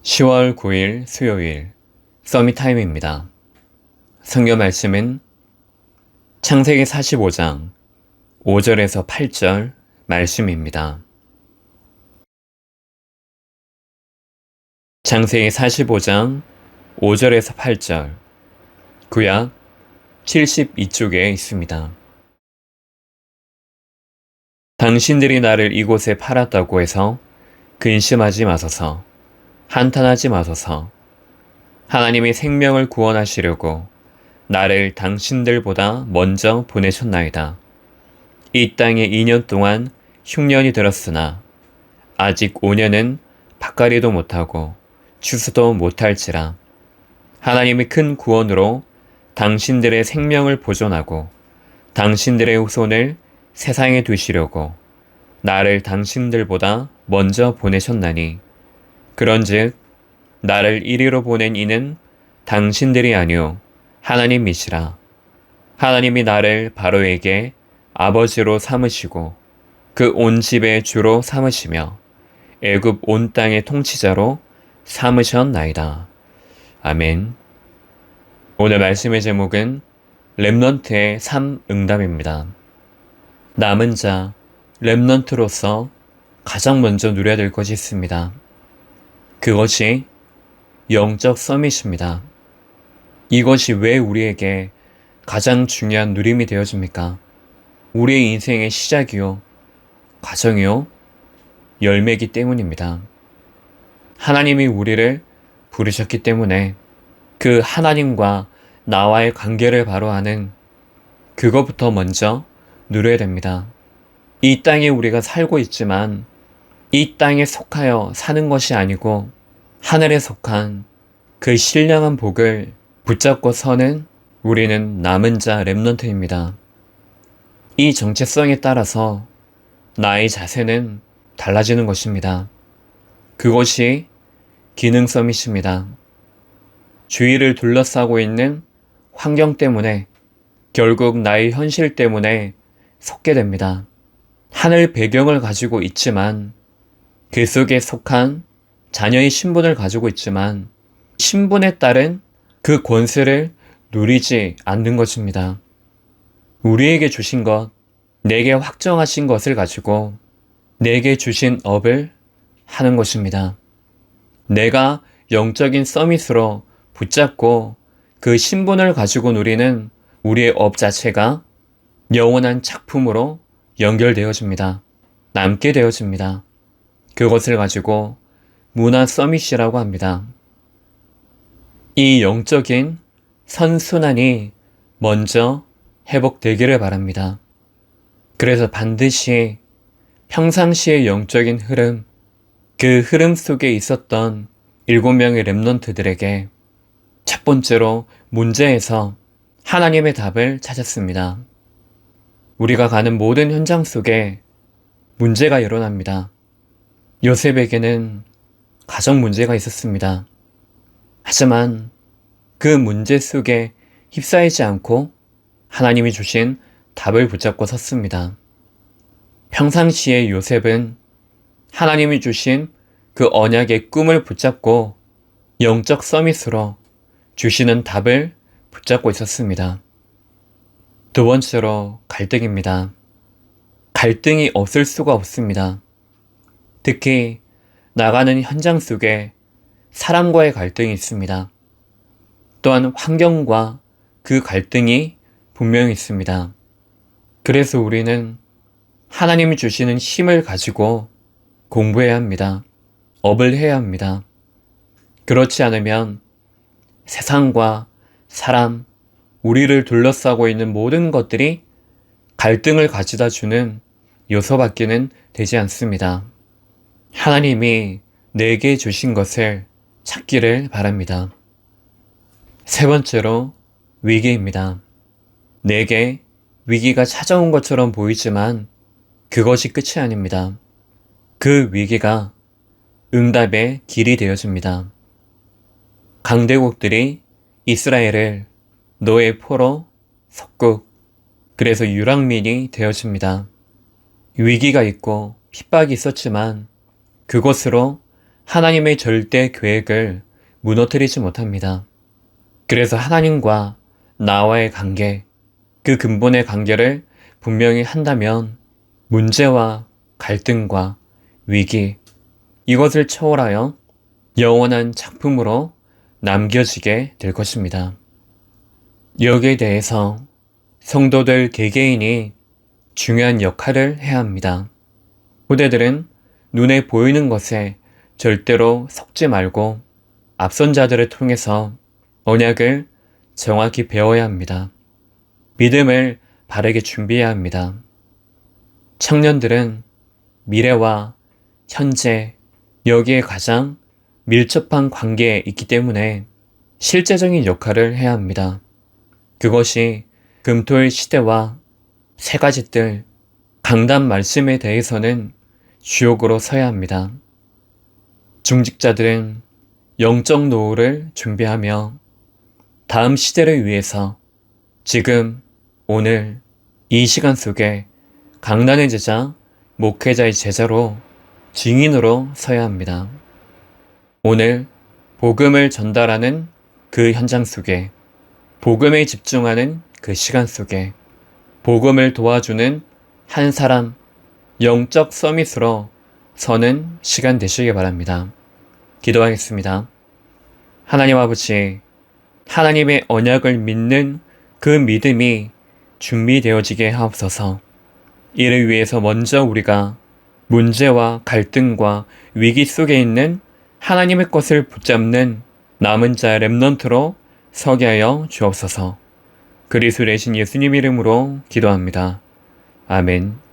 10월 9일 수요일 서밋타임입니다. 성경 말씀은 창세기 45장 5절에서 8절 말씀입니다. 창세기 45장 5절에서 8절 구약 72쪽에 있습니다. 당신들이 나를 이곳에 팔았다고 해서 근심하지 마소서. 한탄하지 마소서. 하나님이 생명을 구원하시려고 나를 당신들보다 먼저 보내셨나이다. 이 땅에 2년 동안 흉년이 들었으나 아직 5년은 밭갈이도 못하고 추수도 못할지라. 하나님이 큰 구원으로 당신들의 생명을 보존하고 당신들의 후손을 세상에 두시려고 나를 당신들보다 먼저 보내셨나니 그런즉 나를 이리로 보낸 이는 당신들이 아니요 하나님이시라. 하나님이 나를 바로에게 아버지로 삼으시고 그 온 집의 주로 삼으시며 애굽 온 땅의 통치자로 삼으셨나이다. 아멘. 오늘 말씀의 제목은 렘넌트의 삶 응답입니다. 남은 자, 렘넌트로서 가장 먼저 누려야 될 것이 있습니다. 그것이 영적 서밋입니다. 이것이 왜 우리에게 가장 중요한 누림이 되어집니까? 우리의 인생의 시작이요, 과정이요, 열매이기 때문입니다. 하나님이 우리를 부르셨기 때문에 그 하나님과 나와의 관계를 바로 하는 그것부터 먼저 누려야 됩니다. 이 땅에 우리가 살고 있지만 이 땅에 속하여 사는 것이 아니고 하늘에 속한 그 신령한 복을 붙잡고 서는 우리는 남은 자 렘넌트입니다. 이 정체성에 따라서 나의 자세는 달라지는 것입니다. 그것이 기능 서밋입니다. 주위를 둘러싸고 있는 환경 때문에 결국 나의 현실 때문에 속게 됩니다. 하늘 배경을 가지고 있지만 그 속에 속한 자녀의 신분을 가지고 있지만 신분에 따른 그 권세를 누리지 않는 것입니다. 우리에게 주신 것, 내게 확정하신 것을 가지고 내게 주신 업을 하는 것입니다. 내가 영적인 서밋으로 붙잡고 그 신분을 가지고 누리는 우리의 업 자체가 영원한 작품으로 연결되어집니다. 남게 되어집니다. 그것을 가지고 문화 서밋이라고 합니다. 이 영적인 선순환이 먼저 회복되기를 바랍니다. 그래서 반드시 평상시의 영적인 흐름, 그 흐름 속에 있었던 7명의 렘넌트들에게 첫 번째로 문제에서 하나님의 답을 찾았습니다. 우리가 가는 모든 현장 속에 문제가 일어납니다. 요셉에게는 가정 문제가 있었습니다. 하지만 그 문제 속에 휩싸이지 않고 하나님이 주신 답을 붙잡고 섰습니다. 평상시에 요셉은 하나님이 주신 그 언약의 꿈을 붙잡고 영적 서밋으로 주시는 답을 붙잡고 있었습니다. 두 번째로 갈등입니다. 갈등이 없을 수가 없습니다. 특히 나가는 현장 속에 사람과의 갈등이 있습니다. 또한 환경과 그 갈등이 분명히 있습니다. 그래서 우리는 하나님이 주시는 힘을 가지고 공부해야 합니다. 업을 해야 합니다. 그렇지 않으면 세상과 사람, 우리를 둘러싸고 있는 모든 것들이 갈등을 가져다 주는 요소밖에는 되지 않습니다. 하나님이 내게 주신 것을 찾기를 바랍니다. 세 번째로 위기입니다. 내게 위기가 찾아온 것처럼 보이지만 그것이 끝이 아닙니다. 그 위기가 응답의 길이 되어집니다. 강대국들이 이스라엘을 노예 포로 속국, 그래서 유랑민이 되어집니다. 위기가 있고 핍박이 있었지만 그것으로 하나님의 절대 계획을 무너뜨리지 못합니다. 그래서 하나님과 나와의 관계, 그 근본의 관계를 분명히 한다면 문제와 갈등과 위기, 이것을 초월하여 영원한 작품으로 남겨지게 될 것입니다. 여기에 대해서 성도들 개개인이 중요한 역할을 해야 합니다. 후대들은 눈에 보이는 것에 절대로 속지 말고 앞선 자들을 통해서 언약을 정확히 배워야 합니다. 믿음을 바르게 준비해야 합니다. 청년들은 미래와 현재, 여기에 가장 밀접한 관계에 있기 때문에 실제적인 역할을 해야 합니다. 그것이 금토일 시대와 세 가지 뜰, 강단 말씀에 대해서는 주역으로 서야 합니다. 중직자들은 영적 노후를 준비하며 다음 시대를 위해서 지금, 오늘, 이 시간 속에 강단의 제자, 목회자의 제자로 증인으로 서야 합니다. 오늘 복음을 전달하는 그 현장 속에, 복음에 집중하는 그 시간 속에 복음을 도와주는 한 사람, 영적 서밋으로 서는 시간 되시기 바랍니다. 기도하겠습니다. 하나님 아버지, 하나님의 언약을 믿는 그 믿음이 준비되어지게 하옵소서. 이를 위해서 먼저 우리가 문제와 갈등과 위기 속에 있는 하나님의 것을 붙잡는 남은 자 렘넌트로 서게 하여 주옵소서. 그리스도의 신 예수님 이름으로 기도합니다. 아멘.